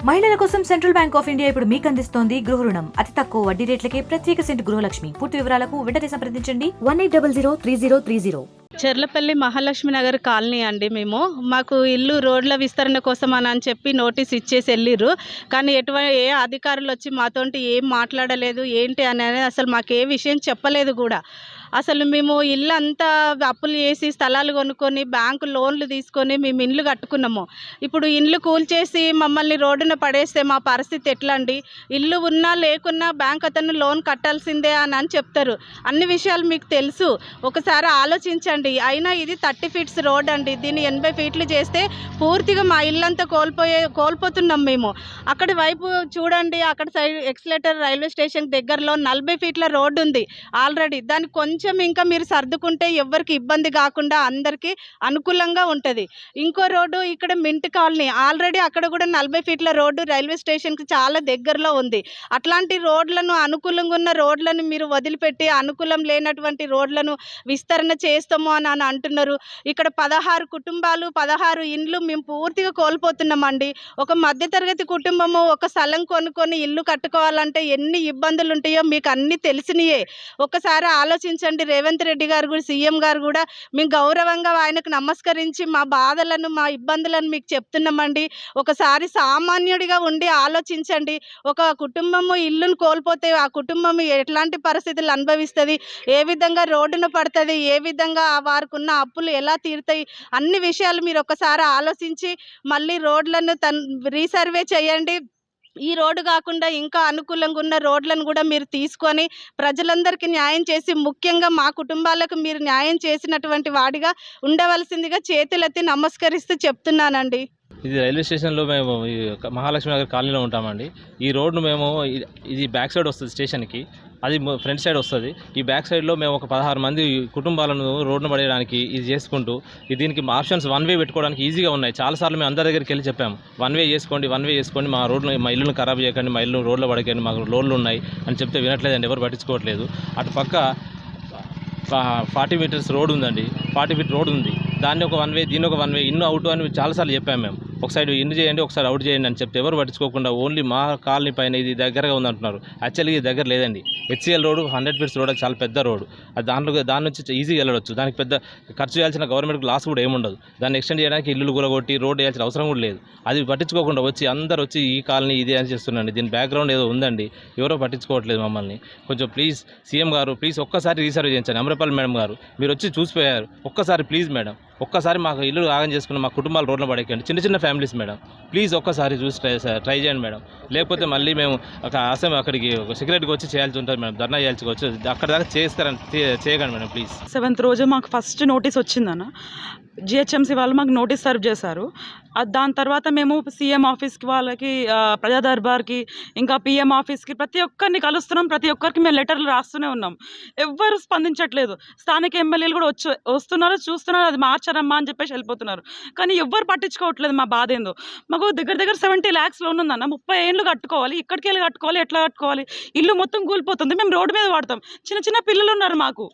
మహిళల కోసం central bank of India ఇప్పుడు మీకు అందిస్తోంది గృహ రుణం. అతి తక్కువ వడ్డీ రేట్లకే ప్రత్యేక సెంటు గృహలక్ష్మి. పూర్తి వివరాలకు వెంటనే సంప్రదించండి 18003030. చెర్లపల్లి మహాలక్ష్మి నగర్ కాలనీ అండి. మాకు ఇల్లు రోడ్ల విస్తరణ కోసం అని చెప్పి నోటీస్ ఇచ్చేసి వెళ్ళిర్రు. కానీ ఏ అధికారులు వచ్చి మాతోటి ఏం మాట్లాడలేదు. ఏంటి అనేది అసలు మాకు ఏ విషయం చెప్పలేదు కూడా. అసలు మేము ఇల్లు అంతా అప్పులు చేసి స్థలాలు కొనుక్కొని బ్యాంకు లోన్లు తీసుకొని మేము ఇండ్లు కట్టుకున్నాము. ఇప్పుడు ఇండ్లు కూల్చేసి మమ్మల్ని రోడ్డున పడేస్తే మా పరిస్థితి ఎట్లా అండి? ఇల్లు ఉన్నా లేకున్నా బ్యాంక్ అతను లోన్ కట్టాల్సిందే అని చెప్తారు. అన్ని విషయాలు మీకు తెలుసు, ఒకసారి ఆలోచించండి. అయినా ఇది 30 ఫీట్స్ రోడ్ అండి. దీన్ని 80 ఫీట్లు చేస్తే పూర్తిగా మా ఇల్లంతా కోల్పోతున్నాం మేము. అక్కడి వైపు చూడండి, అక్కడ సైడ్ ఎక్స్లేటర్ రైల్వే స్టేషన్ దగ్గరలో 40 ఫీట్ల రోడ్డు ఉంది ఆల్రెడీ. దానికి కొంచెం ఇంకా మీరు సర్దుకుంటే ఎవరికి ఇబ్బంది కాకుండా అందరికీ అనుకూలంగా ఉంటుంది. ఇంకో రోడ్డు ఇక్కడ మింట్ కాలనీ, ఆల్రెడీ అక్కడ కూడా 40 ఫీట్ల రోడ్డు రైల్వే స్టేషన్కి చాలా దగ్గరలో ఉంది. అట్లాంటి రోడ్లను, అనుకూలంగా ఉన్న రోడ్లను మీరు వదిలిపెట్టి అనుకూలం లేనటువంటి రోడ్లను విస్తరణ చేస్తాము అని అంటున్నారు. ఇక్కడ 16 కుటుంబాలు, 16 ఇండ్లు మేము పూర్తిగా కోల్పోతున్నామండి. ఒక మధ్యతరగతి కుటుంబము ఒక స్థలం కొనుక్కొని ఇల్లు కట్టుకోవాలంటే ఎన్ని ఇబ్బందులు ఉంటాయో మీకు అన్నీ తెలిసినయే. ఒకసారి ఆలోచించండి. రేవంత్ రెడ్డి గారు కూడా, సీఎం గారు కూడా మేము గౌరవంగా ఆయనకు నమస్కరించి మా బాధలను, మా ఇబ్బందులను మీకు చెప్తున్నామండి. ఒకసారి సామాన్యుడిగా ఉండి ఆలోచించండి. ఒక కుటుంబము ఇల్లును కోల్పోతే ఆ కుటుంబం ఎట్లాంటి పరిస్థితులు అనుభవిస్తుంది, ఏ విధంగా రోడ్డున పడుతుంది, ఏ విధంగా వారికి ఉన్న అప్పులు ఎలా తీరుతాయి, అన్ని విషయాలు మీరు ఒకసారి ఆలోచించి మళ్ళీ రోడ్లను రీసర్వే చేయండి. ఈ రోడ్డు కాకుండా ఇంకా అనుకూలంగా ఉన్న రోడ్లను కూడా మీరు తీసుకొని ప్రజలందరికీ న్యాయం చేసి, ముఖ్యంగా మా కుటుంబాలకు మీరు న్యాయం చేసినటువంటి వాడిగా ఉండవలసిందిగా చేతులెత్తి నమస్కరిస్తూ చెప్తున్నానండి. ఇది రైల్వే స్టేషన్లో మేము మహాలక్ష్మి నగర్ కాలనీలో ఉంటామండి. ఈ రోడ్డు మేము ఇది బ్యాక్ సైడ్ వస్తుంది స్టేషన్కి, అది ఫ్రంట్ సైడ్ వస్తుంది. ఈ బ్యాక్ సైడ్లో మేము ఒక 16 మంది కుటుంబాలను రోడ్డును పడేయడానికి ఇది చేసుకుంటూ దీనికి ఆప్షన్స్ 1 వే పెట్టుకోవడానికి ఈజీగా ఉన్నాయి. చాలాసార్లు మేము అందరి దగ్గరికి వెళ్ళి చెప్పాము, 1 వే చేసుకోండి, మా ఇల్లును ఖరాబ్ చేయకండి, మా ఇల్లు రోడ్లో పడకండి, మాకు లోన్లు ఉన్నాయి అని చెప్తే వినట్లేదండి, ఎవరు పట్టించుకోవట్లేదు. అటు పక్క 40 మీటర్స్ రోడ్ ఉందండి, 40 ఫీట్ రోడ్ ఉంది. దాన్ని ఒక 1 వే, దీన్ని ఒక 1 వే, ఇన్ను అవుట్ అని చాలాసార్లు చెప్పాము మేము. ఒక సైడ్ ఇన్ చేయండి, ఒకసారి అవుట్ చేయండి అని చెప్తే ఎవరు పట్టించుకోకుండా ఓన్లీ మా కాలనీ పైన ఇది దగ్గరగా ఉందంటున్నారు. యాక్చువల్గా ఇది దగ్గర లేదండి. హెచ్సిఎల్ రోడ్ 100 ఫీట్స్ రోడ్, అది చాలా పెద్ద రోడ్. అది దాని నుంచి ఈజీగా వెళ్ళవచ్చు. దానికి పెద్ద ఖర్చు చేయాల్సిన గవర్నమెంట్కి లాస్ కూడా ఏముండదు. దాన్ని ఎక్స్టెండ్ చేయడానికి ఇల్లు కూలగొట్టి రోడ్ వేయాల్సిన అవసరం కూడా లేదు. అది పట్టించుకోకుండా అందరూ వచ్చి ఈ కాలనీ ఇదే అని చేస్తున్నాండి. దీని బ్యాక్గ్రౌండ్ ఏదో ఉందండి, ఎవరో పట్టించుకోవట్లేదు మమ్మల్ని. కొంచెం ప్లీజ్ సీఎం గారు, ప్లీజ్ ఒక్కసారి రీసర్వ్ చేయించండి. అమరపల్లి మేడం గారు మీరు వచ్చి చూసిపోయారు, ఒక్కసారి ప్లీజ్ మేడం, ఒక్కసారి మాకు ఇల్లు ఆగం చేసుకుని మా కుటుంబాలు రోడ్లో పడేకండి. చిన్న ఫ్యామిలీస్ మేడం, ప్లీజ్ ఒక్కసారి చూసి ట్రై చేయండి మేడం. లేకపోతే మళ్ళీ మేము అక్కడికి సెక్రటరీకి వచ్చి చేయాల్సి ఉంటుంది మేడం, ధర్నా చేయాల్సి వచ్చి అక్కడ దాకా చేయకండి మేడం ప్లీజ్. 7th రోజు మాకు ఫస్ట్ నోటీస్ వచ్చిందన్న. జిహెచ్ఎంసీ వాళ్ళు మాకు నోటీస్ సర్వ్ చేశారు. దాని తర్వాత మేము సీఎం ఆఫీస్కి, వాళ్ళకి ప్రజా దర్బార్కి, ఇంకా పిఎం ఆఫీస్కి ప్రతి ఒక్కరిని కలుస్తున్నాం. ప్రతి ఒక్కరికి మేము లెటర్లు రాస్తూనే ఉన్నాం. ఎవ్వరు స్పందించట్లేదు. స్థానిక ఎమ్మెల్యేలు కూడా వస్తున్నారు, చూస్తున్నారు, అది మార్చారమ్మా అని చెప్పేసి వెళ్ళిపోతున్నారు. కానీ ఎవ్వరు పట్టించుకోవట్లేదు మా బాధ ఏందో. మాకు దగ్గర 70 lakhs లోన్ ఉందన్న. 30 ఏళ్ళు కట్టుకోవాలి, ఇక్కడికి వెళ్ళి కట్టుకోవాలి, ఎట్లా కట్టుకోవాలి? ఇల్లు మొత్తం కూలిపోతుంది. మేము రోడ్డు మీద పడతాం. చిన్న పిల్లలు ఉన్నారు మాకు.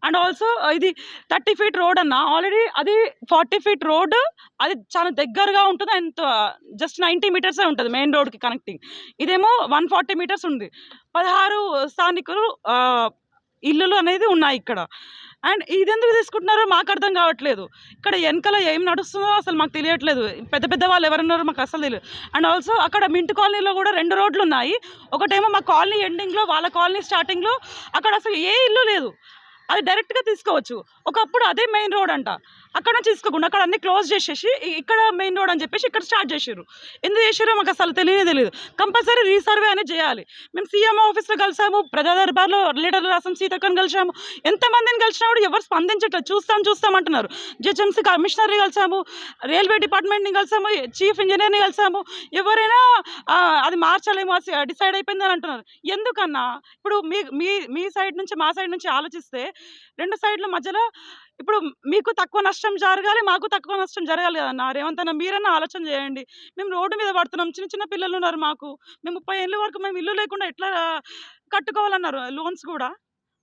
అండ్ ఆల్సో ఇది 30 ఫీట్ రోడ్ అన్న, ఆల్రెడీ అది 40 ఫీట్ రోడ్. అది చాలా దగ్గరగా ఉంటుంది. అండ్ జస్ట్ 90 మీటర్సే ఉంటుంది మెయిన్ రోడ్కి కనెక్టింగ్. ఇదేమో 140 మీటర్స్ ఉంది. 16 స్థానికులు ఇల్లులు అనేది ఉన్నాయి ఇక్కడ. అండ్ ఇది ఎందుకు తీసుకుంటున్నారో మాకు అర్థం కావట్లేదు. ఇక్కడ వెనకాల ఏం నడుస్తుందో అసలు మాకు తెలియట్లేదు. పెద్ద వాళ్ళు ఎవరున్నారో మాకు అసలు తెలియదు. అండ్ ఆల్సో అక్కడ మింట్ కాలనీలో కూడా 2 రోడ్లు ఉన్నాయి. ఒకటేమో మా కాలనీ ఎండింగ్లో, వాళ్ళ కాలనీ స్టార్టింగ్లో. అక్కడ అసలు ఏ ఇల్లు లేదు. అది డైరెక్ట్గా తీసుకోవచ్చు. ఒకప్పుడు అదే మెయిన్ రోడ్ అంట. అక్కడ నుంచి తీసుకోకుండా అక్కడ అన్ని క్లోజ్ చేసేసి ఇక్కడ మెయిన్ రోడ్ అని చెప్పేసి ఇక్కడ స్టార్ట్ చేసారు. ఎందుకు చేసారో మాకు అసలు తెలియదు. కంపల్సరీ రీసర్వే అనేది చేయాలి. మేము సీఎం ఆఫీస్లో కలిసాము, ప్రజా దర్బార్లో లీడర్లు రాసాము, సీతక్కని కలిసాము. ఎంతమందిని కలిసినా కూడా ఎవరు స్పందించట్లేదు. చూస్తాం అంటున్నారు. జిహెచ్ఎంసీ కమిషనర్ని కలిసాము, రైల్వే డిపార్ట్మెంట్ని కలిసాము, చీఫ్ ఇంజనీర్ని కలిసాము. ఎవరైనా అది మార్చాలేమో, డిసైడ్ అయిపోయిందని అంటున్నారు. ఎందుకన్నా ఇప్పుడు మీ సైడ్ నుంచి మా సైడ్ నుంచి ఆలోచిస్తే 2 సైడ్ల మధ్యలో ఇప్పుడు మీకు తక్కువ నష్టం జరగాలి, మాకు తక్కువ నష్టం జరగాలి కదన్నా. రేవంత్ అన్న మీరన్నా ఆలోచన చేయండి. మేము రోడ్డు మీద పడుతున్నాం, చిన్న పిల్లలు ఉన్నారు మాకు. మేము 30 ఏళ్ళ వరకు మేము ఇల్లు లేకుండా ఎట్లా కట్టుకోవాలన్నారు లోన్స్ కూడా.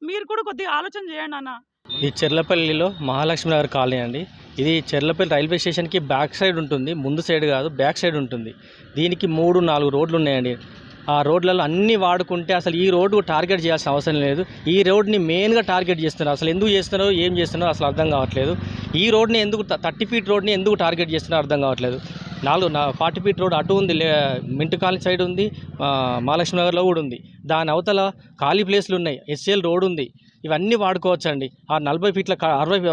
మీరు కూడా కొద్దిగా ఆలోచన చేయండి అన్న. ఈ చెర్లపల్లిలో మహాలక్ష్మి నగర్ కాలనీ అండి. ఇది చెర్లపల్లి రైల్వే స్టేషన్కి బ్యాక్ సైడ్ ఉంటుంది, ముందు సైడ్ కాదు బ్యాక్ సైడ్ ఉంటుంది. దీనికి 3-4 రోడ్లు ఉన్నాయండి. ఆ రోడ్లలో అన్నీ వాడుకుంటే అసలు ఈ రోడ్డు టార్గెట్ చేయాల్సిన అవసరం లేదు. ఈ రోడ్ని మెయిన్గా టార్గెట్ చేస్తున్నారు. అసలు ఎందుకు చేస్తున్నారో ఏం చేస్తున్నారో అసలు అర్థం కావట్లేదు. ఈ రోడ్ని ఎందుకు 30 ఫీట్ రోడ్ని ఎందుకు టార్గెట్ చేస్తున్నారో అర్థం కావట్లేదు. 40 ఫీట్ రోడ్ అటు ఉంది, మింటు కాలనీ సైడ్ ఉంది, మహాలక్ష్మి నగర్లో కూడా ఉంది. దాని అవతల ఖాళీ ప్లేస్లు ఉన్నాయి, ఎస్ఎల్ రోడ్ ఉంది. ఇవన్నీ వాడుకోవచ్చండి. ఆ 40 ఫీట్ల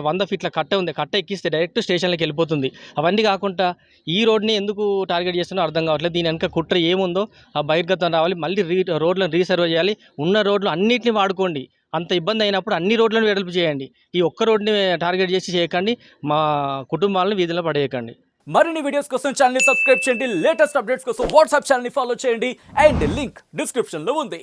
100 ఫీట్ల కట్ట ఉంది, కట్ట ఎక్కిస్తే డైరెక్ట్ స్టేషన్లోకి వెళ్ళిపోతుంది. అవన్నీ కాకుండా ఈ రోడ్ని ఎందుకు టార్గెట్ చేస్తున్నారో అర్థం కావట్లేదు. దీని వెనక కుట్ర ఏముందో ఆ బహిర్గతం రావాలి. మళ్ళీ రోడ్లను రీసర్వ్ చేయాలి. ఉన్న రోడ్లు అన్నింటినీ వాడుకోండి. అంత ఇబ్బంది అయినప్పుడు అన్ని రోడ్లను వెడల్పు చేయండి. ఈ ఒక్క రోడ్ని టార్గెట్ చేసి చేయకండి. మా కుటుంబాలను వీధిలో పడేయకండి. మరిన్ని వీడియోస్ కోసం ఛానల్ ని సబ్స్క్రైబ్ చేయండి. లేటెస్ట్ అప్డేట్స్ కోసం వాట్సాప్ ఛానల్ ని ఫాలో చేయండి. అండ్ లింక్ డిస్క్రిప్షన్ లో ఉంది.